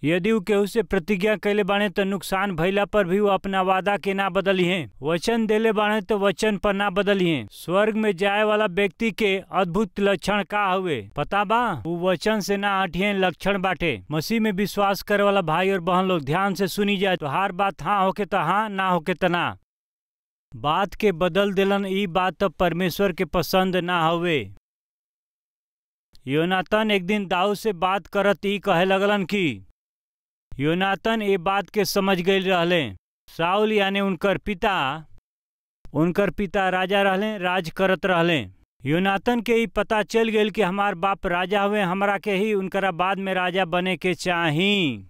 यदि उ केहू से प्रतिज्ञा कैले बाणे तो नुकसान भइला पर भी वो अपना वादा के ना बदली हैं। वचन देले बाणे तो वचन पर ना बदली हैं। स्वर्ग में जाए वाला व्यक्ति के अद्भुत लक्षण का हुए पता बा? वो वचन से ना हटिए लक्षण बाटे। मसीह में विश्वास करे वाला भाई और बहन लोग ध्यान से सुनी जाए तो हर बात हाँ होके तो हाँ, ना होके तो ना। बात के बदल दिलन ई बात तो परमेश्वर के पसंद ना हुए। योनातन एक दिन दाऊद से बात करत ई कहे लगलन कि योनातन ये बात के समझ गए रहले। शाऊल यानी उनकर पिता राजा रहले, राज करत रहले। योनातन के ही पता चल गई कि हमार बाप राजा हुए, हमरा के ही उनकरा बाद में राजा बने के चाही।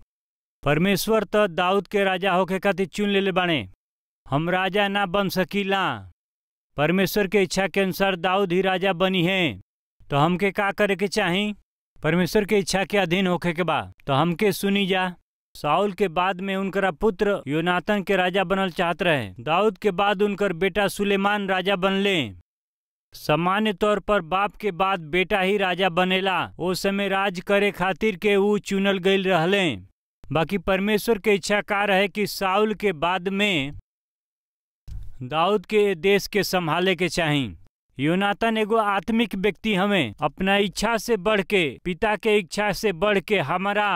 परमेश्वर तो दाऊद के राजा होके खातिर चुन लेले बाणे। हम राजा ना बन सकीला। परमेश्वर के इच्छा के अनुसार दाऊद ही राजा बनी है। तो हमके का करे के चाही? परमेश्वर के इच्छा के अधीन होके के बा। तो हमके सुनी जा। शाऊल के बाद में उनकरा पुत्र योनातन के राजा बनल चाहत रहे। दाऊद के बाद उनकर बेटा सुलेमान राजा बनले। सामान्य तौर पर बाप के बाद बेटा ही राजा बनेला। ओ समय राज करे खातिर के ऊ चुनल गईल रहले। बाकी परमेश्वर के इच्छा का रहे कि शाऊल के बाद में दाऊद के देश के संभाले के चाही। योनातन एगो आत्मिक व्यक्ति हमें अपना इच्छा से बढ़ के, पिता के इच्छा से बढ़ के हमारा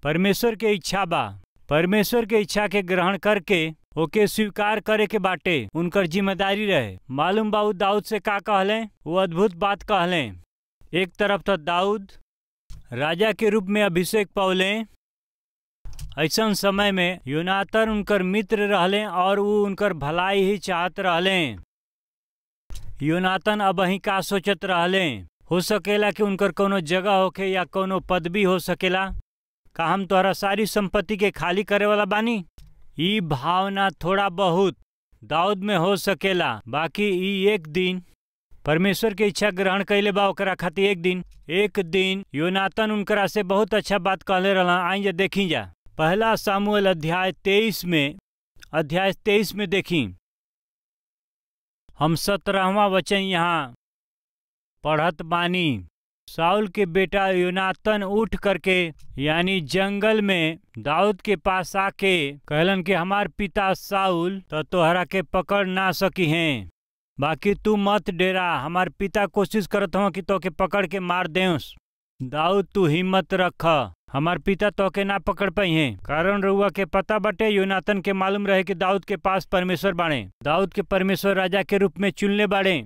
परमेश्वर के इच्छा बा। परमेश्वर के इच्छा के ग्रहण करके ओके स्वीकार करे के बाटे उनकर जिम्मेदारी रहे। मालूम बा दाऊद से का कहले? वो अद्भुत बात कहले। एक तरफ तो दाऊद राजा के रूप में अभिषेक पौले। ऐसा समय में योनातन उनकर मित्र रहले और वो उनकर भलाई ही चाहत रहले। योनातन अब ही का सोचत रहले? हो सकेला कि उनकर कोनो जगह होके या कोनो पदवी हो सकेला। का हम तोहरा सारी संपत्ति के खाली करे वाला बानी? ई भावना थोड़ा बहुत दाऊद में हो सकेला। बाकी ई एक दिन परमेश्वर के इच्छा ग्रहण कैले बा ओकरा खातिर एक दिन योनातन उनकरा से बहुत अच्छा बात कहले रहला। आई जा देखी जा पहला सामुएल अध्याय 23 में देखी। हम 17वां वचन यहाँ पढ़त बानी। शाऊल के बेटा योनातन उठ करके यानी जंगल में दाऊद के पास आके कहलन कि हमार पिता शाऊल तो तोहरा के पकड़ ना सकी हैं। बाकी तू मत डेरा। हमार पिता कोशिश करत हो कि तोके पकड़ के मार देउस। दाऊद तू हिम्मत रख, हमार पिता तोके ना पकड़ पाई हैं। कारण रउआ के पता बटे योनातन के मालूम रहे कि दाऊद के पास परमेश्वर बाणे। दाऊद के परमेश्वर राजा के रूप में चुनले बाड़े।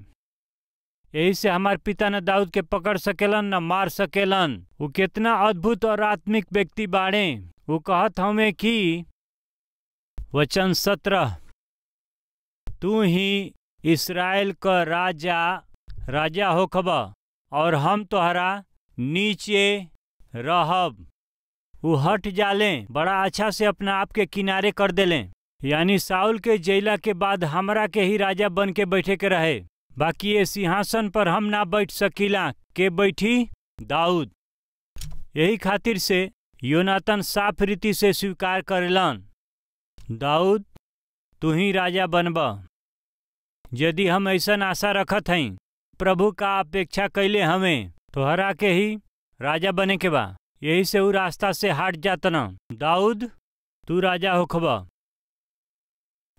यही से हमार पिता न दाऊद के पकड़ सकेलन न मार सकेलन। वो कितना अद्भुत और आत्मिक व्यक्ति बाड़े। वो कहत हमें कि वचन 17 तू ही इस्राएल का राजा होखब और हम तोहरा नीचे रहब। वो हट जाले, बड़ा अच्छा से अपना आप के किनारे कर देले। यानी शाऊल के जैला के बाद हमरा के ही राजा बन के बैठे के रहे। बाकी ये सिंहासन पर हम ना बैठ सकीला। के बैठी? दाऊद। यही खातिर से योनातन साफ रीति से स्वीकार करेलन, दाऊद तू ही राजा बनब। यदि हम ऐसा आशा रखत हई, प्रभु का अपेक्षा कैले हमें तोहरा के ही राजा बने के बा। यही से वो रास्ता से हट जातना। दाऊद तू राजा होखब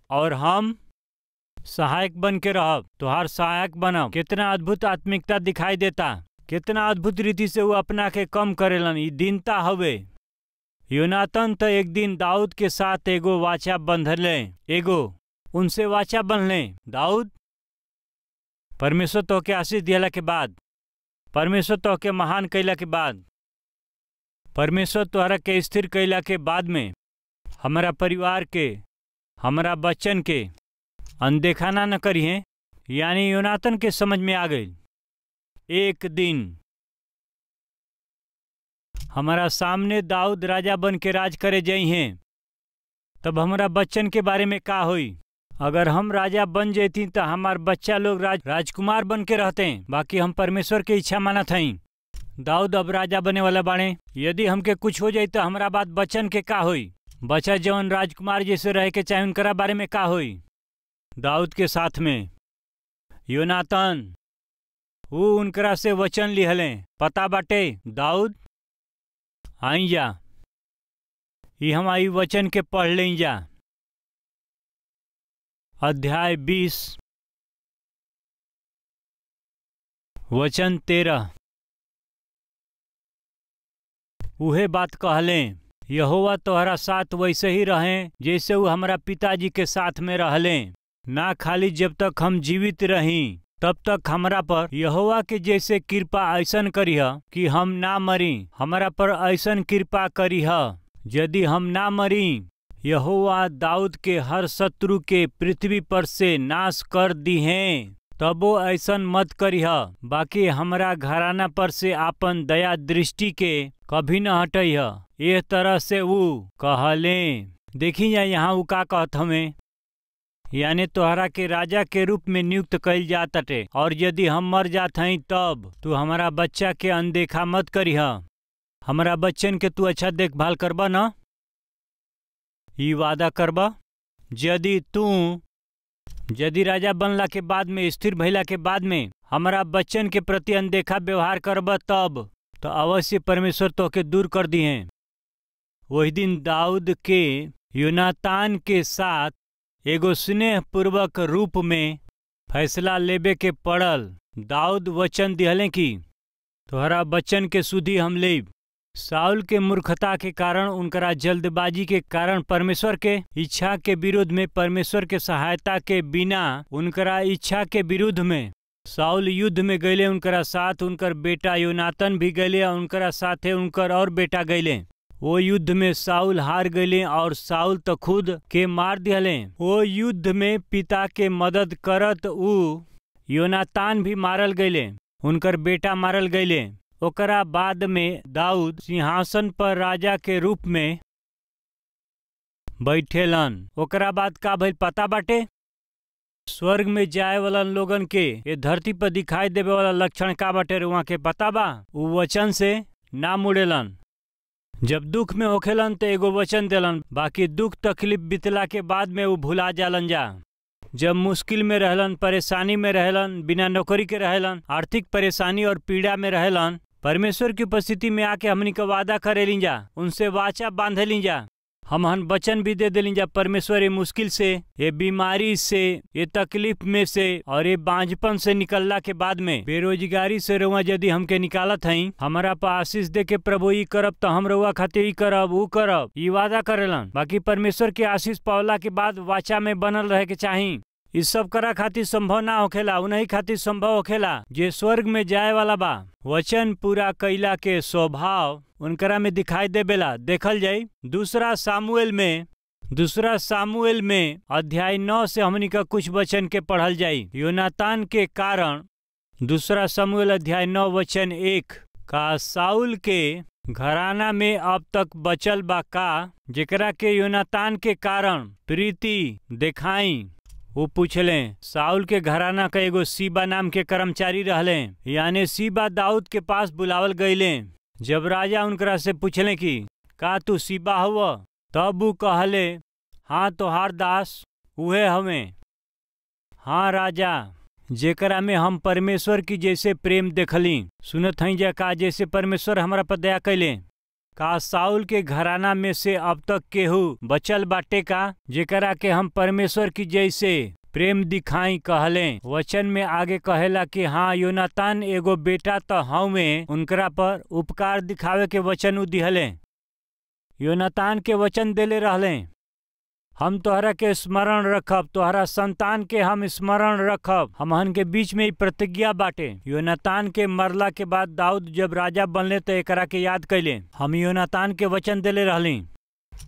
और हम सहायक बन के रहब, तुहार सहायक बनब। कितना अद्भुत आत्मिकता दिखाई देता। कितना अद्भुत रीति से वो अपना के कम करेलन। ई दीनता हवे। योनातन तो एक दिन दाऊद के साथ एगो वाचा बंधले। उनसे वाचा बनले, दाऊद परमेश्वर तो के आशीष दिला के बाद, परमेश्वर तो के महान कैला के बाद, परमेश्वर तोहरा के स्थिर कैला के बाद में हमारा परिवार के, हमारा बच्चन के अनदेखा ना न करिए। यानी योनातन के समझ में आ गई एक दिन हमारा सामने दाऊद राजा बन के राज करे जाई हैं, तब हमारा बच्चन के बारे में का होई? अगर हम राजा बन जेती तो हमार बच्चा लोग राजकुमार बन के रहते हैं। बाकी हम परमेश्वर के इच्छा मानत हई। दाऊद अब राजा बने वाला बाणे। यदि हमके कुछ हो जाए तो हमारा बात बच्चन के का होई? बच्चा जवन राजकुमार जैसे रहे के चाहे उनकरा बारे में का होई? दाऊद के साथ में योनातन वो उनकरा से वचन लिहले, पता बाटे दाऊद आई जा ये हम आई वचन के पढ़ लें जा। अध्याय 20 वचन 13। उहे बात कहलें, यहोवा तोहरा साथ वैसे ही रहें जैसे वो हमारा पिताजी के साथ में रहलें। ना खाली जब तक हम जीवित रहीं तब तक हमरा पर यहोवा के जैसे कृपा ऐसन करीह कि हम ना मरी। हमारा पर ऐसन कृपा करीह यदि हम ना मरी। यहोवा दाऊद के हर शत्रु के पृथ्वी पर से नाश कर दीहें, तबो ऐसन मत करीह। बाकी हमरा घराना पर से आपन दया दृष्टि के कभी न हटइह। एह तरह से वो कहलें। देखी जा यहाँ वो का कहत हमें, यानी तोहरा के राजा के रूप में नियुक्त कइल जातटे, और यदि हम मर जात हई तब तू हमारा बच्चा के अनदेखा मत करीह। हमारा बच्चन के तू अच्छा देखभाल करबा न, ई वादा करबा। यदि राजा बनला के बाद में, स्थिर भइला के बाद में हमारा बच्चन के प्रति अनदेखा व्यवहार करबा तब तो अवश्य परमेश्वर तोहके दूर कर दिए। वही दिन दाऊद के योनातान के साथ एगो स्नेह पूर्वक रूप में फैसला लेबे के पड़ल। दाऊद वचन दिहले कि तोहरा बच्चन के सुधि हम लेब। साउल के मूर्खता के कारण, उनकरा जल्दबाजी के कारण, परमेश्वर के इच्छा के विरुद्ध में, परमेश्वर के सहायता के बिना उनकरा इच्छा के विरुद्ध में साउल युद्ध में गईले। उनकरा साथ उनकर बेटा योनातन भी गईले, उनकरा साथे उनकर और बेटा गईले। वो युद्ध में साउल हार गईले और साउल तो खुद के मार दिहले। वो युद्ध में पिता के मदद करत योनातान भी मारल गईले, उनकर बेटा मारल गईले। ओकरा बाद में दाऊद सिंहासन पर राजा के रूप में बैठेलन। ओकरा बाद का भइल पता बाटे? स्वर्ग में जाए वाला लोगन के ये धरती पर दिखाई देवे वाला लक्षण का बाटे वहाँ के पता बा? उ वचन से ना मुड़ेलन। जब दुख में होखेलन तो एगो वचन देलन, बाकी दुख तकलीफ बीतला के बाद में वो भुला जालन जा। जब मुश्किल में रहलन, परेशानी में रहलन, बिना नौकरी के रहलन, आर्थिक परेशानी और पीड़ा में रहलन, परमेश्वर की उपस्थिति में आके हमनी का वादा करे लीन जा, उनसे वाचा बांधे लीन जा, हमहन वचन भी दे देलिन जा। परमेश्वर ये मुश्किल से, ये बीमारी से, ये तकलीफ में से और ये बांझपन से निकलला के बाद में, बेरोजगारी से रउआ यदि हमके निकालत हई, हमारा पर आशीष दे के प्रभु ई करब तो हम रउआ खातिर ई करब, ऊ करब, ई वादा करेलन। बाकी परमेश्वर के आशीष पावला के बाद वाचा में बनल रहे के चाही। इस सब करा खातिर संभव ना होखेला, उन्हीं खातिर संभव होखेला जे स्वर्ग में जाए वाला बा। वचन पूरा कैला के स्वभाव उनकरा में दिखाई देवेला। देखल जाई दूसरा सामुएल में अध्याय 9 से हमनी का कुछ वचन के पढ़ल जाई। योनातान के कारण दूसरा सामुएल अध्याय 9 वचन 1 का साउल के घराना में अब तक बचल बा का, जेकरा के योनातान के कारण प्रीति देखाई। वो पूछले, साउल के घराना का एगो सीबा नाम के कर्मचारी रहले, यानी सीबा दाऊद के पास बुलावल गईले। जब राजा उनकरा से पूछले कि का तू सीबा हुआ, तब वो कहले, हाँ तोहार दास उहे हमें। हाँ राजा, जेकरा में हम परमेश्वर की जैसे प्रेम देखली। सुनत हई जा का जैसे परमेश्वर हमारा पर दया कैले। का साउल के घराना में से अब तक केहू बचल बाटे का, जेकरा के हम परमेश्वर की जैसे प्रेम दिखाई कहले। वचन में आगे कहेला कि हाँ योनातान एगो बेटा तो हमें, उनकरा पर उपकार दिखावे के वचन उ दिहले। योनातान के वचन देले रहले, हम तोहरा के स्मरण रखब, तोहरा संतान के हम स्मरण रखब। हमहन के बीच में प्रतिज्ञा बाटे। योनातान के मरला के बाद दाऊद जब राजा बनले तो एकरा के याद कैले। हम योनातान के वचन देले रहली,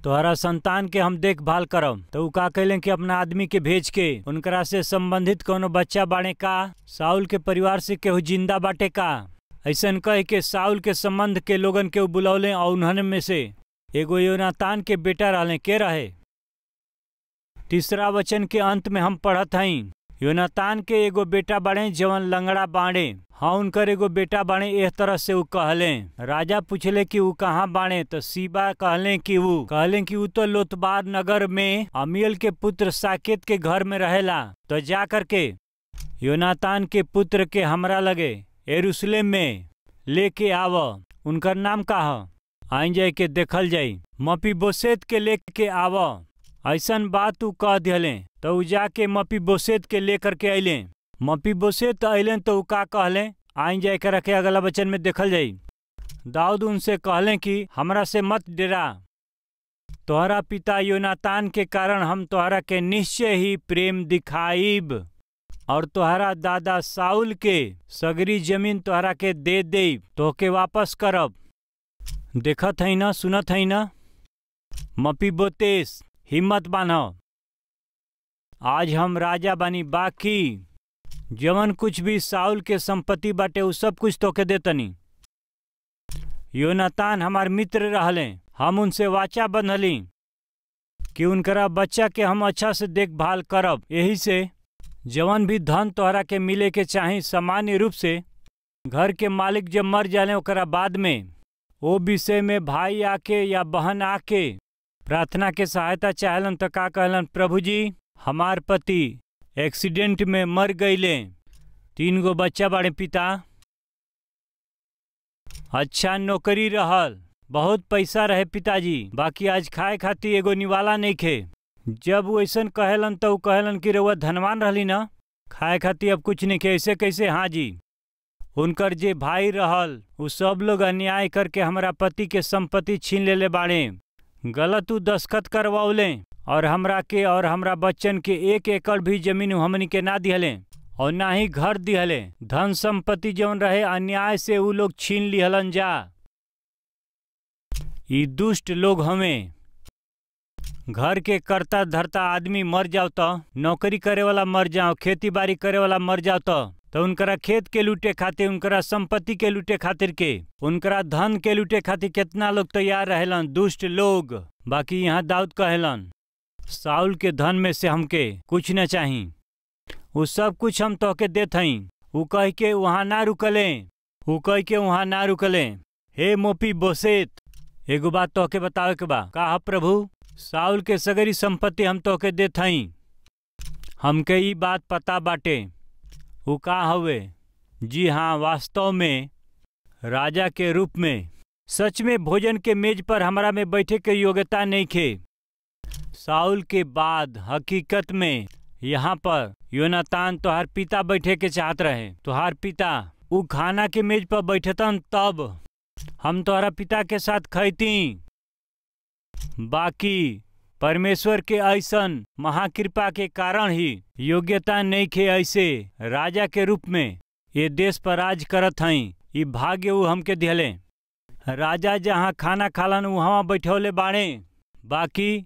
तोहरा संतान के हम देखभाल करब। तो उ का कैले कि अपना आदमी के भेज के उनकरा से संबंधित कोनो बच्चा बाणे का, साउल के परिवार से केहू जिंदा बाटे का, ऐसन कह के साउल के संबंध के लोगन के बुलौले। और उन्हन में से एगो योनातान के बेटा रहले। के रहे? तीसरा वचन के अंत में हम पढ़त हई, योनातान के एगो बेटा बाणे जवन लंगड़ा बाणे। हाँ उनकर एगो बेटा बाणे। एह तरह से उ कहले। राजा पूछले कि उ कहाँ बाणे, तो सीबा कहले कि उ तो लोतबार नगर में अमीएल के पुत्र साकेत के घर में रहेला। तो जा करके योनातान के पुत्र के हमरा लगे यरूशलेम में लेके आव। उनकर नाम का है? आई जाए के देखल जाई। मपीबोशेत के लेके आव। ऐसन बात उ कह दिले तो उ जाके मपीबोशेत के लेकर के अइले। मपीबोशेत अइले तो उ का कहले, आई जाए के रखे अगला वचन में देखल जाई। दाऊद उनसे कहले कि हमरा से मत डरा, तोहरा पिता योनातान के कारण हम तोहरा के निश्चय ही प्रेम दिखाइब और तोहरा दादा साउल के सगरी जमीन तोहरा के दे देब, तोहके वापस करब। देखत है ना, सुनत है ना। मपीबोतेस हिम्मत बान्ह, आज हम राजा बानी, बाकी जवन कुछ भी साउल के संपत्ति बाटे उ सब कुछ तोके देतनी। योनातान हमार मित्र रहले, हम उनसे वाचा बंधली कि उनकरा बच्चा के हम अच्छा से देखभाल करब। यही से जवन भी धन तोहरा के मिले के चाही, सामान्य रूप से घर के मालिक जब मर जाले ओकरा बाद में वो विषय में भाई आके या बहन आके प्रार्थना के सहायता चाहलन तो का कहलन, प्रभु जी हमार पति एक्सीडेंट में मर गईले, 3 गो बच्चा बाड़े पिता, अच्छा नौकरी रहल, बहुत पैसा रहे पिताजी, बाकी आज खाए खातिर एगो निवाला नहीं खे। जब वो ऐसा कहलन तो कहलन कि रउआ धनवान रहली ना, खाए खातिर अब कुछ नहीं खे, ऐसे कैसे? हाँ जी। उनकर जे भाई रहल वो सब लोग अन्याय करके हमारा पति के संपत्ति छीन लेले बाड़े, गलत उ दस्खत करवाउले और हमरा के और हमरा बच्चन के 1 एकड़ भी जमीन हमनी के ना दिहले और ना ही घर दिहले। धन संपत्ति जौन रहे अन्याय से उ लोग छीन लिहलन जा। ई दुष्ट लोग हमें घर के करता धरता आदमी मर जाओ तो, नौकरी करे वाला मर जाओ, खेती बाड़ी करे वाला मर जाओ तो उनकरा खेत के लूटे खातिर, उनकरा संपत्ति के लूटे खातिर के, उनकरा धन के लूटे खातिर कितना लोग तैयार रहेलन, दुष्ट लोग। बाकी यहाँ दाऊद कहेलन साउल के धन में से हमके कुछ न चाही, वो सब कुछ हम तोहके देत हई। उ कह के वहाँ ना रुकले, हे मपीबोशेत एगो बात तोहके बतावे के बा। का प्रभु? साउल के सगरी संपत्ति हम तोहके देत हई, हमके ई बात पता बाटे। उ का हवे? जी हाँ, वास्तव में राजा के रूप में सच में भोजन के मेज पर हमरा में बैठे के योग्यता नहीं खे। साउल के बाद हकीकत में यहाँ पर योनातान तोहार पिता बैठे के चाहत रहे। तोहार पिता उ खाना के मेज पर बैठतन तब हम तोहरा पिता के साथ खैती। बाकी परमेश्वर के ऐसन महाकृपा के कारण ही योग्यता नहीं खे ऐसे राजा के रूप में ये देश पर राज करत हई। ये भाग्य उ हमके दिहले। राजा जहाँ खाना खालन वहाँ बैठौले बाड़े, बाकी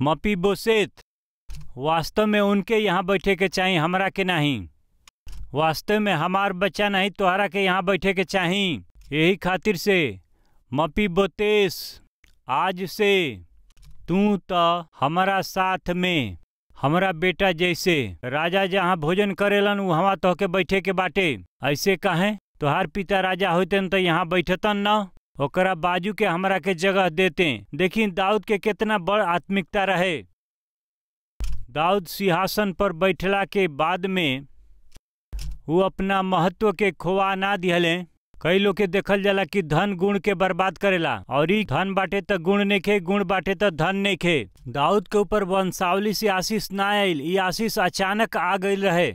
मपीबोशेत वास्तव में उनके यहाँ बैठे के चाहिए, हमरा के नहीं। वास्तव में हमार बच्चा नहीं, तोहरा के यहाँ बैठे के चाहिए। यही खातिर से मपीबोतेस आज से तू तो हमारा साथ में हमारा बेटा जैसे राजा जहाँ भोजन करेलन वहाँ तोहके बैठे के बाटे। ऐसे कहें तोहार पिता राजा होते तो यहाँ बैठतन न, ओकरा बाजू के हमरा के जगह देते। देखी दाऊद के कितना बड़ आत्मिकता रहे। दाऊद सिंहासन पर बैठला के बाद में वो अपना महत्व के खोवा ना दिहले। कई लोग के देखल जाला कि धन गुण के बर्बाद करेला और ई धन बाटे तो गुण नहीं खे, गुण बाटे तो धन नहीं खे। दाऊद के ऊपर वंशावली से आशीष ना आयल, ये आशीष अचानक आ गई रहे।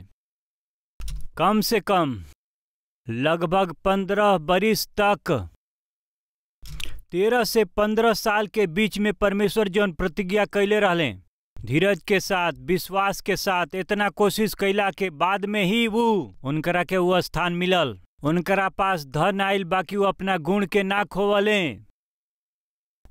कम से कम लगभग 15 बरिस तक 13 से 15 साल के बीच में परमेश्वर जौन प्रतिज्ञा कैले रहले, धीरज के साथ, विश्वास के साथ, इतना कोशिश कैला के बाद में ही वो उनकरा के वो स्थान मिलल। उनकरा पास धन आयल, बाकी वो अपना गुण के ना खोवले।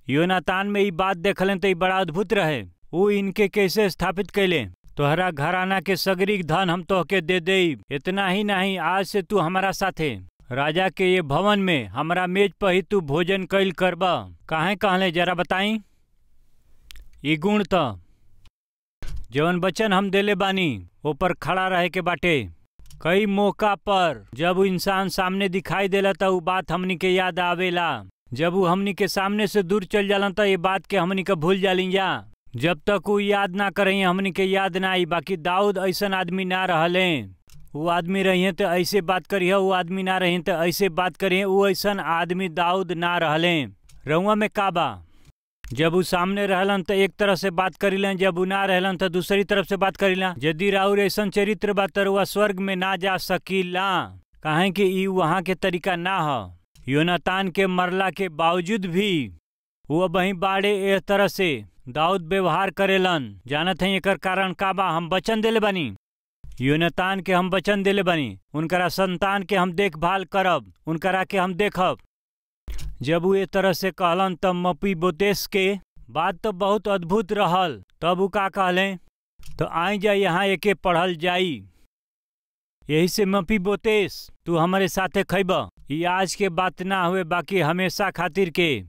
योनातान में ये बात देखलन तो ये बड़ा अद्भुत रहे। वो इनके कैसे स्थापित कैले, तोहरा घराना के सगरी धन हम तोहके दे देब। इतना ही नहीं, आज से तू हमारा साथे राजा के ये भवन में हमारा मेज पर ही तू भोजन कैल करबा। काहे कहले जरा बताई? ये गुण तो जवन वचन हम देले बानी ऊपर खड़ा रहे के बाटे। कई मौका पर जब इंसान सामने दिखाई देला तो वो बात हमनी के याद आवेला। जब वो हमनी के सामने से दूर चल जाला तो ये बात के हमनी के भूल जाली जा। जब तक वो याद ना करें हमनी के याद ना आई। बाकी दाऊद ऐसा आदमी ना रहले। वो आदमी रहिए तो ऐसे बात करिए, वो आदमी ना रहिए तो ऐसे बात करिए। वो ऐसा आदमी दाऊद ना रहले। रउआ में का बा? जब उ सामने रहलन तो एक तरह से बात करीलन, जब उ ना रहलन तो दूसरी तरफ से बात करीला। यदि राउर ऐसन चरित्र बा तो रउआ स्वर्ग में ना जा सकीला, काहे कि ई वहाँ के तरीका ना ह। योनातान के मरला के बावजूद भी वो वहीं बाड़े ए तरह से दाऊद व्यवहार करेलन। जानत हैं एकर कारण का बा? हम वचन देले बानी, योनातान के हम वचन देले बानी, उनकरा संतान के हम देखभाल करब, उनकरा के हम देखब। जब वो ए तरह से कहलन तब मपीबोतेस के बात तो बहुत अद्भुत रहल। तब वो का कहले? तो आई जा यहाँ एके पढ़ल जाई। यही से मपीबोतेस तू हमारे साथे खैब। ये आज के बात ना हुए, बाकी हमेशा खातिर के।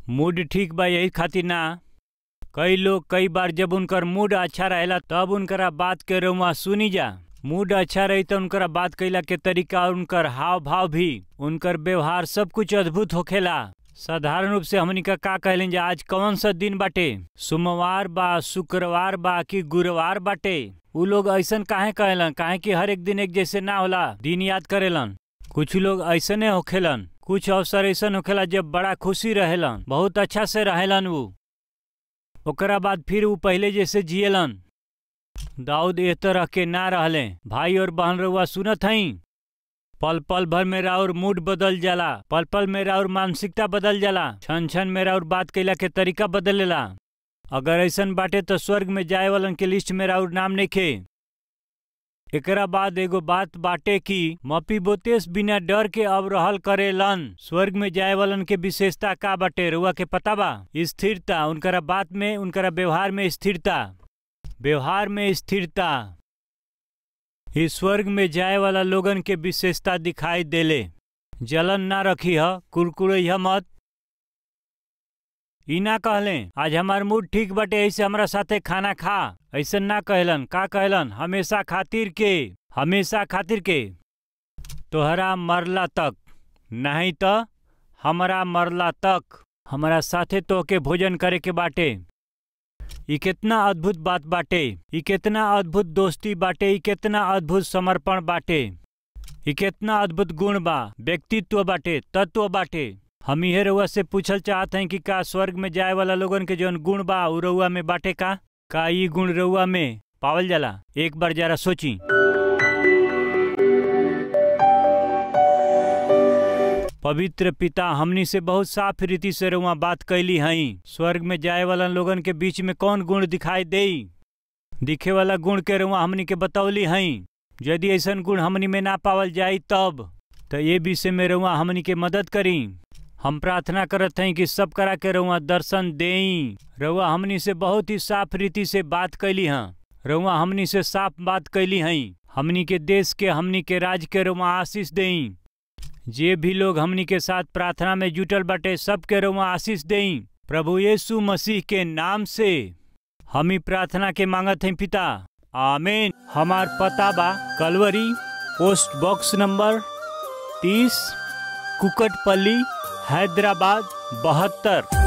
मूड ठीक बा यही खातिर ना। कई लोग कई बार जब उनकर मूड अच्छा रहेला तब उनकरा बात के रउआ सुनी जा। मूड अच्छा रही तो उनकरा बात कैला के तरीका और उनकर हाव भाव भी, उनकर व्यवहार सब कुछ अद्भुत होखेला। साधारण रूप से हमनी का कहलें जा आज कौन सा दिन बाटे? सोमवार बा, शुक्रवार बा कि गुरुवार बाटे? उ लोग ऐसन काहे कहलन? काहे कि हर एक दिन एक जैसे ना होला, दिन याद करेलन। कुछ लोग ऐसने होखेलन, कुछ अवसर ऐसन होखेला जब बड़ा खुशी रहेलन, बहुत अच्छा से रहेलन उ। ओकरा बाद फिर उ पहले जैसे जियलन। दाऊद ए तरह के ना रहले। भाई और बहन रउआ सुनत हई? पल पल भर में राउर मूड बदल जाला, पल पल में राउर मानसिकता बदल जाला, क्षण क्षण में राउर बात कैला के तरीका बदलेला। अगर ऐसन बाटे तो स्वर्ग में जाए वालन के लिस्ट में राउर नाम नइखे। एकरा बाद एगो बात बाटे कि मपीबोतेस बिना डर के अब रहल करेलन। स्वर्ग में जाए वालन के विशेषता का बाटे रउआ के पता बा? स्थिरता, उनकरा बात में, उनकरा व्यवहार में स्थिरता, व्यवहार में स्थिरता। इस स्वर्ग में जाए वाला लोगन के विशेषता दिखाई देले। जलन ना रखी ह, कुरकुरे मत। ई ना कहले आज हमार मूड ठीक बाटे ऐसे हमरा साथे खाना खा, ऐसे ना कहलन। का कहलन? हमेशा खातिर के, हमेशा खातिर के, तोहरा मरला तक, नहीं तो हमरा मरला तक हमरा साथे तोहके भोजन करे के बाटे। ई कितना अद्भुत बात बाटे, ई कितना अद्भुत दोस्ती बाटे, ई कितना अद्भुत समर्पण बाटे, ई कितना अद्भुत गुण बा, व्यक्तित्व बाटे, तत्व बाटे। हम इहे रउआ से पूछल चाहत हैं कि का स्वर्ग में जाए वाला लोगन के जौन गुण बा उ रउआ में बाटे का? का ई गुण रउआ में पावल जाला? एक बार जरा सोची। पवित्र पिता हमनी से बहुत साफ रीति से रउआ बात कैली हई। स्वर्ग में जाए वाला लोगन के बीच में कौन गुण दिखाई देई? दिखे वाला गुण के रउआ हमनी के बतौली हई। यदि ऐसन गुण हमनी में ना पावल जाई तब तो ये विषय में रउआ हमनी के मदद करी। हम प्रार्थना करत हई कि सब करा के रउआ दर्शन देई। रउआ हमनी से बहुत ही साफ रीति से बात कैली हैं, रउआ हमनी से साफ बात कैली हई। हमनी के देश के, हमनी के राज्य के रउआ आशीष देई। जे भी लोग हमनी के साथ प्रार्थना में जुटल बाटे सब के रउआ आशीष देई। प्रभु यीशु मसीह के नाम से हम ही प्रार्थना के मांगत हैं पिता, आमीन। हमार पता बा Calvary, post box number 30, Kukatpally, Hyderabad 72।